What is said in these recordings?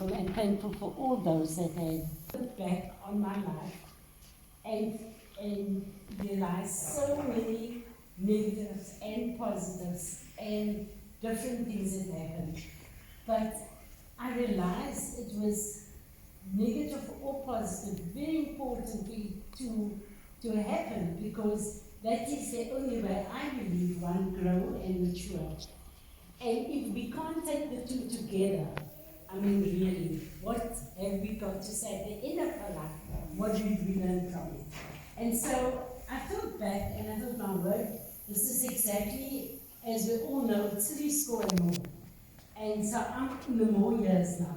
grateful and thankful for all those that had looked back on my life and realized so many negatives and positives and different things that happened. But I realized it was negative or positive, very important to happen, because that is the only way I believe one grow and mature. And if we can't take the two together, I mean really, what have we got to say at the end of our life? What did we learn from it? And so I thought back and I thought, my word, this is exactly, as we all know, it's 70 and more. And so I'm in the more years now.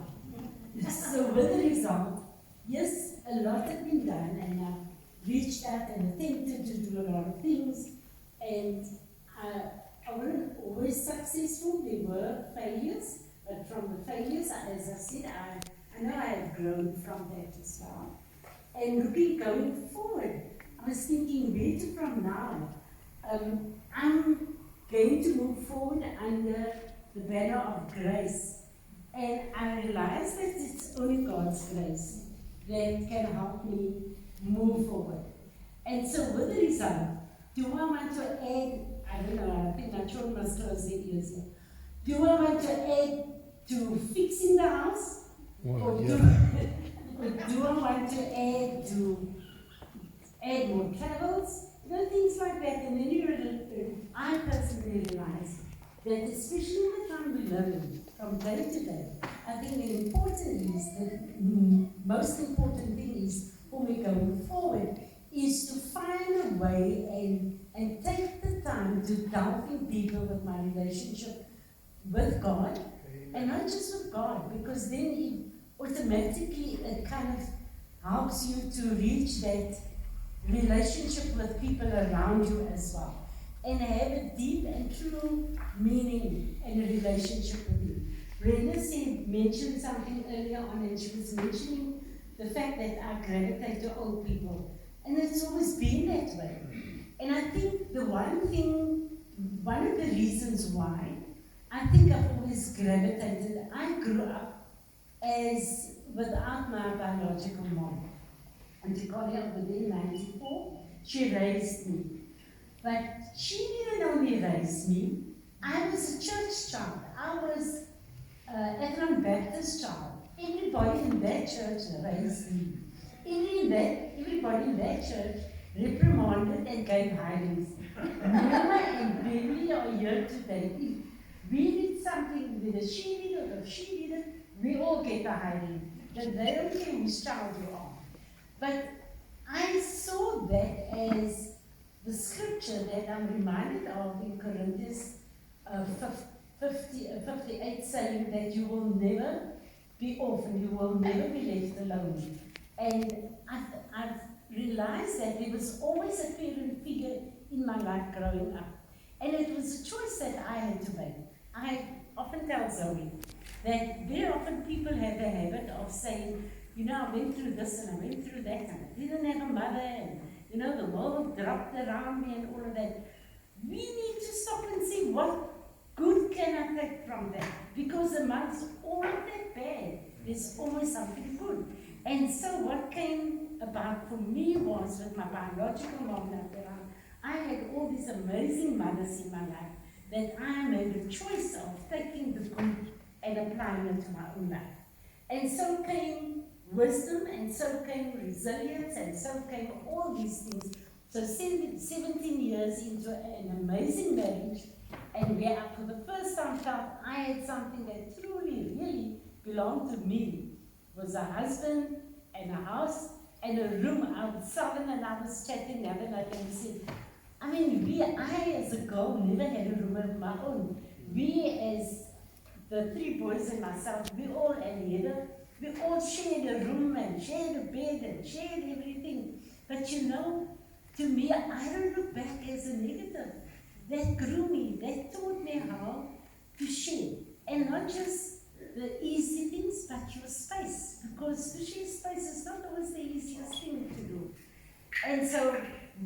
So with the result, yes, a lot has been done, and I've reached out and attempted to do a lot of things, and I wasn't always successful. There were failures, but from the failures, as I said, I know I have grown from that as well. And looking going forward, I was thinking, where to from now? I'm going to move forward under the banner of grace. And I realized that it's only God's grace that can help me move forward. And so with the result, do I want to add, I don't know, I think my children must close their ears here. Do I want to add to fixing the house? Or do I want to add more travels? You know, things like that. And then I personally realized that especially in the time we live from day to day, I think the most important thing is, for me going forward, is to find a way and take the time to delve in deeper with my relationship with God, and not just with God, because then automatically it kind of helps you to reach that relationship with people around you as well, and have a deep and true meaning in a relationship with you. Brenda mentioned something earlier on, and she was mentioning the fact that I gravitate to old people. And it's always been that way. And I think one of the reasons why, I think I've always gravitated, I grew up as without my biological mom. And to call her within 94, she raised me. But she didn't only raise me, I was a church child. I was Ephraim Baptist child. Everybody in that church raised me. Everybody in that church reprimanded and gave hidings. Mama and Bailey are here today. If we did something, whether she did or if she did it, we all get a hiding. Then they don't care whose child you are. But I saw that as the scripture that I'm reminded of in Corinthians 58, saying that you will never be orphaned, you will never be left alone. And I've realized that there was always a parent figure in my life growing up. And it was a choice that I had to make. I often tell Zoe that very often people have a habit of saying, you know, I went through this and I went through that, and I didn't have a mother, and you know, the world dropped around me and all of that. We need to stop and see what good can I take from that. Because amongst all that bad, there's always something good. And so what came about for me was, with my biological mom not around, I had all these amazing mothers in my life that I made a choice of taking the good and applying it to my own life. And so came wisdom, and so came resilience, and so came all these things. So 17 years into an amazing marriage, and where I for the first time felt I had something that truly, really belonged to me, was a husband and a house and a room. I was Southern and I was chatting the other night, and we said, I mean, I as a girl never had a room of my own. We as the 3 boys and myself, we all shared a room and shared a bed and shared everything. But you know, to me, I don't look back as a negative. That grew me, that taught me how to share. And not just the easy things, but your space. Because to share space is not always the easiest thing to do. And so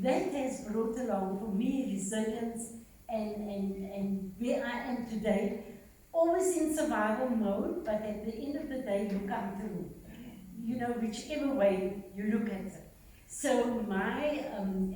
that has brought along for me resilience, and where I am today, always in survival mode, but at the end of the day, you come through. You know, whichever way you look at it. So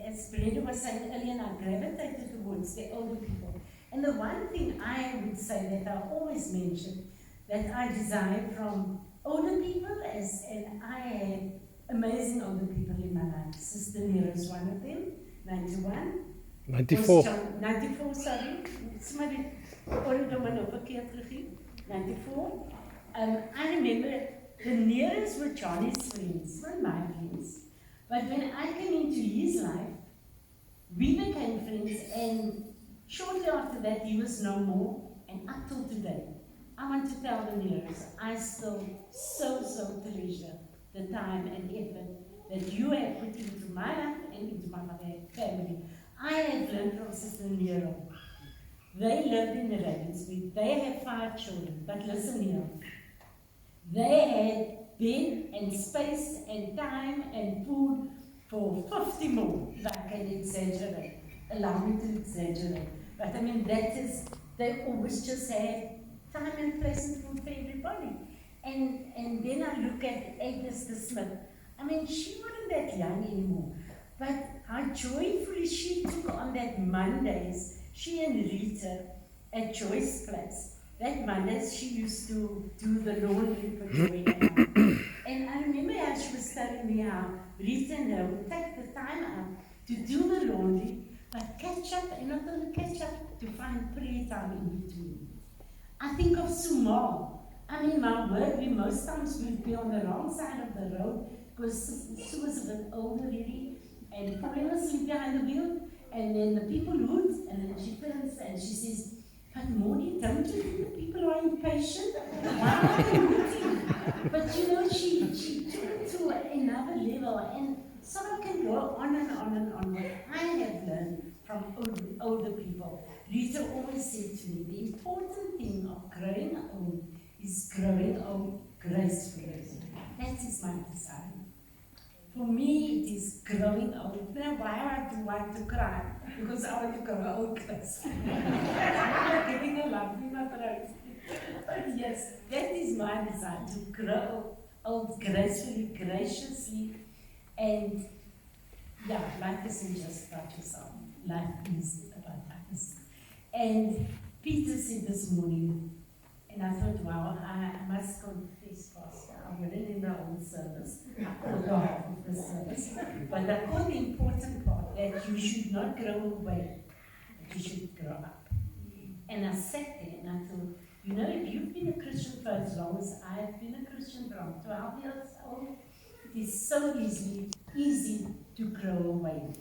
as Brenda was saying earlier, I gravitated towards the older people. And the one thing I would say that I always mention, that I desire from older people, and I have amazing older people in my life. Sister Nero is one of them, 91. 94. 94, sorry. Somebody already know verkeerd gegee. 94. I remember the nearest were Johnny's friends, not my friends. But when I came into his life, we became friends, and shortly after that, he was no more, and up till today. I want to tell the nearest, I still so treasure the time and effort that you have put into my life and into my family. I have learned from Sister Nero. They lived in the Ravenswood. They have 5 children, but listen here. They had bed and space and time and food for 50 more. If I can exaggerate, allow me to exaggerate. But I mean, they always just had time and place and food for everybody. And then I look at Agnes de Smith. I mean, she wasn't that young anymore. But how joyfully she took on that Mondays, she and Rita at Joyce's place. That Mondays she used to do the laundry for Joy and I remember how she was telling me how Rita and her would take the time out to do the laundry, but catch up, and not only catch up, to find prayer time in between. I think of Sumal. I mean, my word, we most times would be on the wrong side of the road because Sue was a bit older really, and falling asleep behind the wheel, and then the people hoot, and then she turns and she says, "But Maudie, don't you think the people are impatient? Why are they hooting?" But you know, she took it to another level, and so I can go on and on and on. What I have learned from older people. Rita always said to me, the important thing of growing old is growing old gracefully. That is my desire. For me, it is growing old. Now, why do I want to cry? Because I want to grow old gracefully. I'm getting a lump in my throat. But yes, that is my desire, to grow old gracefully, graciously, and yeah, life isn't just about yourself. Life is about others. And Peter said this morning, and I thought, wow, I must confess, Pastor, I wasn't in the whole service, or the half of the service, but I caught the important part, that you should not grow away, but you should grow up. And I sat there and I thought, you know, if you've been a Christian for as long as I've been a Christian from 12 years old, it is so easy to grow away.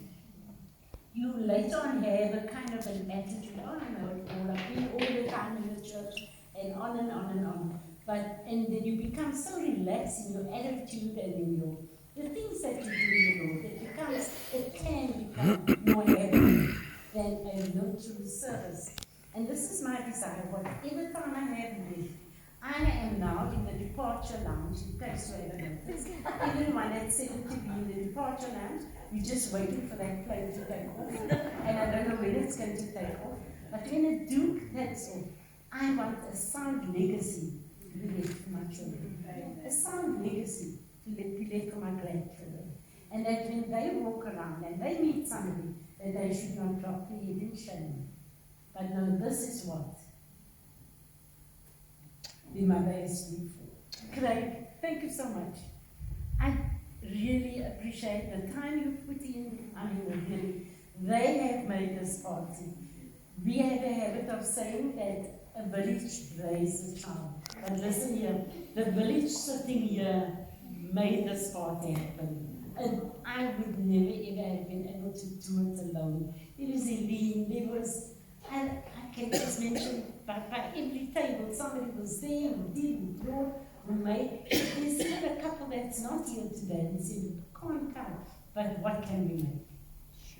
You later on have a kind of an attitude, oh, I know it all, I've been all the time in the church, and on and on and on. And then you become so relaxed in your attitude and in the things that you do in the Lord, it can become more heavy than a nurturing service. And this is my desire, whatever time I have left, I am now in the departure lounge, in case you ever noticed. Everyone had said to be in the departure lounge, we're just waiting for that plane to take off. And I don't know when it's going to take off. But when it do takes off, I want a sound legacy to be left for my children. A sound legacy to be left for my grandchildren. And that when they walk around and they meet somebody, that they should not drop their head in shame. But no, this is what the mother is for. Craig, thank you so much. I really appreciate the time you put in. I mean, really, they have made this party. We have a habit of saying that a village raises a child. But listen here, the village sitting here made this party happen. And I would never ever have been able to do it alone. There was Eileen, there was, I can just mention, but by every table, somebody was there who did, who brought, who made. There's even a couple that's not here today and said, can't come, but what can we make?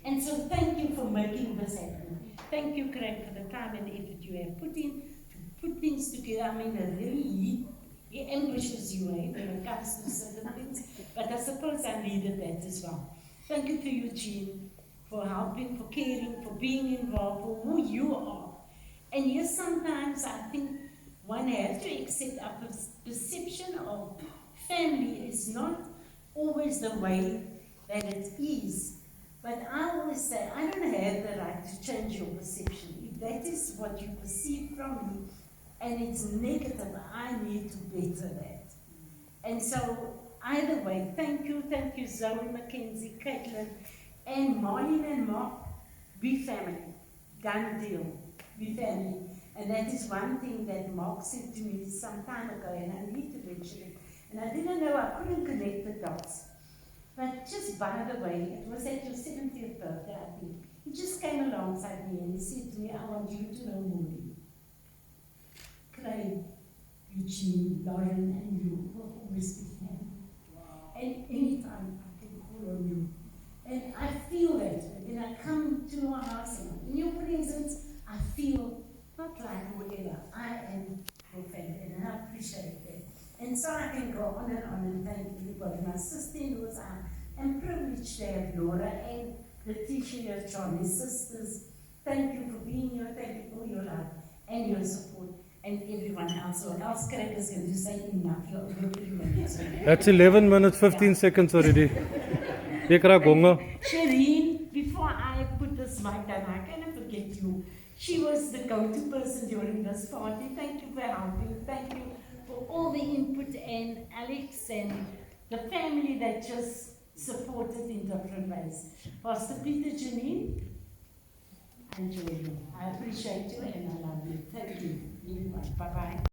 And so thank you for making this happen. Thank you, Craig, for the time and effort you have put in to put things together. I mean, it ambushes you when it comes to certain things, but I suppose I needed that as well. Thank you to Eugene for helping, for caring, for being involved, for who you are. And yes, sometimes I think one has to accept our perception of family is not always the way that it is. But I always say, I don't have the right to change your perception. If that is what you perceive from me, and it's negative, I need to better that. And so, either way, thank you Zoe, Mackenzie, Caitlin, and Marlene and Mark. Be family. Done deal. Be family. And that is one thing that Mark said to me some time ago, and I need to mention it. And I didn't know, I couldn't connect the dots. But just by the way, it was at your 70th birthday, I think. He just came alongside me and he said to me, I want you to know Maudie. Craig, Eugene, Lauren, and you will always be family. Wow. And anytime I can call on you. And I feel that when I come to our house and in your presence, I feel not like whatever. I am your family, and I appreciate that. And so I can go on and thank everybody. My sister-in-laws, I am privileged to have Laura and Letitia, your Charlie's sisters. Thank you for being here. Thank you for your love and your support. And everyone else. What else Craig is going to say enough? You're over 3 minutes. That's 11 minutes, 15 seconds already. Shireen, before I put this mic down, I cannot forget you. She was the go-to person during this party. Thank you for helping. Thank you for all the input, and Alex and the family that just supported in different ways. Pastor Peter, Janine, I enjoy you. I appreciate you and I love you. Thank you. Bye-bye.